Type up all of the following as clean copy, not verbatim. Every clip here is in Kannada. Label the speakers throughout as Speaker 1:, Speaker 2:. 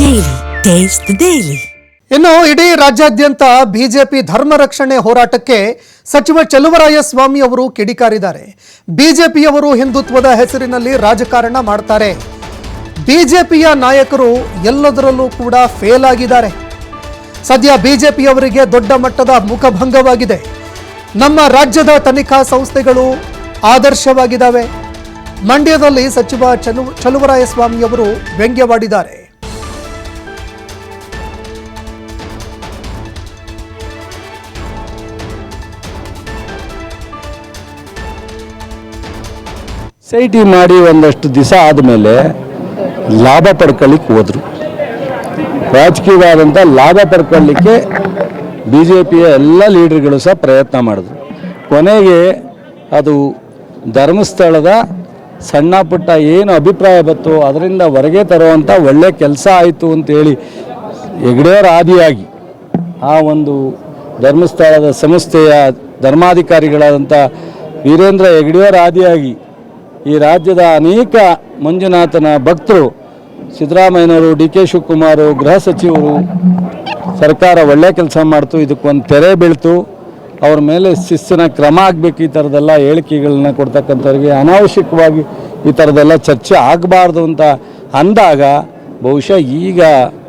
Speaker 1: Taste the Daily.
Speaker 2: ಇನ್ನು ಇಡೀ ರಾಜ್ಯಾದ್ಯಂತ ಬಿಜೆಪಿ ಧರ್ಮ ರಕ್ಷಣೆ ಹೋರಾಟಕ್ಕೆ ಸಚಿವ ಚಲುವರಾಯಸ್ವಾಮಿ ಅವರು ಕಿಡಿಕಾರಿದ್ದಾರೆ. ಬಿಜೆಪಿಯವರು ಹಿಂದುತ್ವದ ಹೆಸರಿನಲ್ಲಿ ರಾಜಕಾರಣ ಮಾಡ್ತಾರೆ. ಬಿಜೆಪಿಯ ನಾಯಕರು ಎಲ್ಲದರಲ್ಲೂ ಕೂಡ ಫೇಲ್ ಆಗಿದ್ದಾರೆ. ಸದ್ಯ ಬಿಜೆಪಿಯವರಿಗೆ ದೊಡ್ಡ ಮಟ್ಟದ ಮುಖಭಂಗವಾಗಿದೆ. ನಮ್ಮ ರಾಜ್ಯದ ತನಿಖಾ ಸಂಸ್ಥೆಗಳು ಆದರ್ಶವಾಗಿದ್ದಾವೆ. ಮಂಡ್ಯದಲ್ಲಿ ಸಚಿವ ಚಲುವರಾಯಸ್ವಾಮಿ ಅವರು ವ್ಯಂಗ್ಯವಾಡಿದ್ದಾರೆ.
Speaker 3: SIT ಮಾಡಿ ಒಂದಷ್ಟು ದಿವಸ ಆದಮೇಲೆ ಲಾಭ ಪಡ್ಕೊಳ್ಳಿಕ್ಕೆ ಹೋದರು. ರಾಜಕೀಯವಾದಂಥ ಲಾಭ ಪಡ್ಕೊಳ್ಳಿಕ್ಕೆ BJPಯ ಎಲ್ಲ ಲೀಡರ್ಗಳು ಸಹ ಪ್ರಯತ್ನ ಮಾಡಿದ್ರು. ಕೊನೆಗೆ ಅದು ಧರ್ಮಸ್ಥಳದ ಸಣ್ಣ ಪುಟ್ಟ ಏನು ಅಭಿಪ್ರಾಯ ಬಂತು ಅದರಿಂದ ಹೊರಗೆ ತರುವಂಥ ಒಳ್ಳೆ ಕೆಲಸ ಆಯಿತು ಅಂತೇಳಿ ಹೆಗ್ಡೆಯವರ ಆದಿಯಾಗಿ ಆ ಒಂದು ಧರ್ಮಸ್ಥಳದ ಸಂಸ್ಥೆಯ ಧರ್ಮಾಧಿಕಾರಿಗಳಾದಂಥ ವೀರೇಂದ್ರ ಹೆಗ್ಡೆಯವರ ಆದಿಯಾಗಿ ಈ ರಾಜ್ಯದ ಅನೇಕ ಮಂಜುನಾಥನ ಭಕ್ತರು ಸಿದ್ದರಾಮಯ್ಯನವರು, DK ಶಿವಕುಮಾರ್, ಗೃಹ ಸಚಿವರು, ಸರ್ಕಾರ ಒಳ್ಳೆ ಕೆಲಸ ಮಾಡ್ತು. ಇದಕ್ಕೊಂದು ತೆರೆ ಬೀಳ್ತು. ಅವ್ರ ಮೇಲೆ ಶಿಸ್ತಿನ ಕ್ರಮ ಆಗಬೇಕು. ಈ ಥರದ್ದೆಲ್ಲ ಹೇಳಿಕೆಗಳನ್ನ ಕೊಡ್ತಕ್ಕಂಥವ್ರಿಗೆ ಅನಾವಶ್ಯಕವಾಗಿ ಈ ಥರದ್ದೆಲ್ಲ ಚರ್ಚೆ ಆಗಬಾರ್ದು ಅಂತ ಅಂದಾಗ ಬಹುಶಃ ಈಗ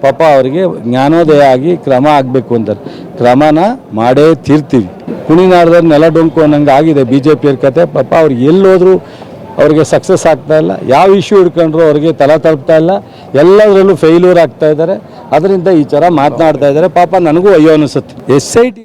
Speaker 3: ಪಾಪ ಅವರಿಗೆ ಜ್ಞಾನೋದಯ ಆಗಿ ಕ್ರಮ ಆಗಬೇಕು ಅಂತಾರೆ. ಕ್ರಮನ ಮಾಡೇ ತೀರ್ತೀವಿ. ಕುಣಿನಾಡದಲ್ಲಿ ನೆಲ ಡೊಂಕು ಅನ್ನಂಗೆ ಆಗಿದೆ BJPಯವ್ರ ಕತೆ. ಪಾಪ ಅವ್ರಿಗೆ ಎಲ್ಲೋದ್ರೂ ಅವ್ರಿಗೆ ಸಕ್ಸಸ್ ಆಗ್ತಾ ಇಲ್ಲ. ಯಾವ ಇಶ್ಯೂ ಹಿಡ್ಕೊಂಡ್ರು ಅವ್ರಿಗೆ ತಲೆ ತಲುಪ್ತಾ ಇಲ್ಲ. ಎಲ್ಲದರಲ್ಲೂ ಫೇಲ್ಯೂರ್ ಆಗ್ತಾ ಇದ್ದಾರೆ. ಅದರಿಂದ ಈ ಥರ ಮಾತನಾಡ್ತಾ ಇದ್ದಾರೆ. ಪಾಪ ನನಗೂ ಅಯ್ಯೋ ಅನಿಸುತ್ತೆ. SIT